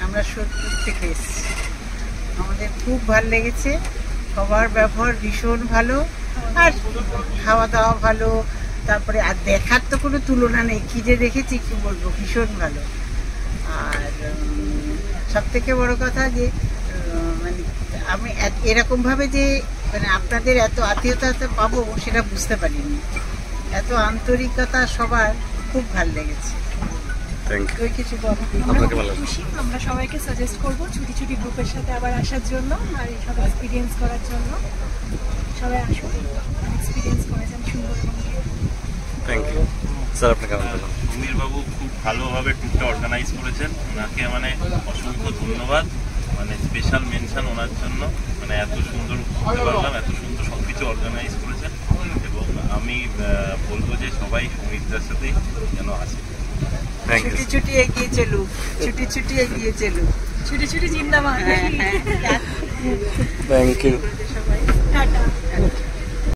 আমরা সোদপুর থেকে এসেছি, আমাদের খুব ভালো লেগেছে। সবার ব্যবহার ভীষণ ভালো, আর খাওয়া দাওয়া ভালো, তারপরে আর দেখার তো কোনো তুলনা নেই। কী যে দেখেছি কি বলবো, ভীষণ ভালো। আর সব থেকে বড় কথা যে মানে আমি এরকমভাবে যে মানে আপনাদের এত আত্মীয়তা পাবো সেটা বুঝতে পারিনি। এত আন্তরিকতা সবার, খুব ভালো লেগেছে। কিছু আমরা সবাইকে সাজেস্ট করবো ছোটি ছোটি গ্রুপের সাথে আবার আসার জন্য, আর এইসব এক্সপিরিয়েন্স করার জন্য। সবাই আসুন, এক্সপিরিয়েন্স করে যান সুন্দরবনকে। Thank you sir. আপনাকে সমীর বাবু খুব ভালোভাবে ট্যুরটা অর্গানাইজ করেছেন, ওনাকে মানে অসংখ্য ধন্যবাদ, মানে স্পেশাল মেনশন ওনার জন্য। মানে এত সুন্দর ঘুরতে পারলাম, এত সুন্দর সব কিছু অর্গানাইজ করেছেন, এবং আমি বলবো যে সবাই সমীরদার সাথেই যেন আসে। ছুটি ছুটি এগিয়ে চলুক, ছুটি ছুটি এগিয়ে চলুক, ছুটি ছুটি জিন্দাবাদ। Thank you.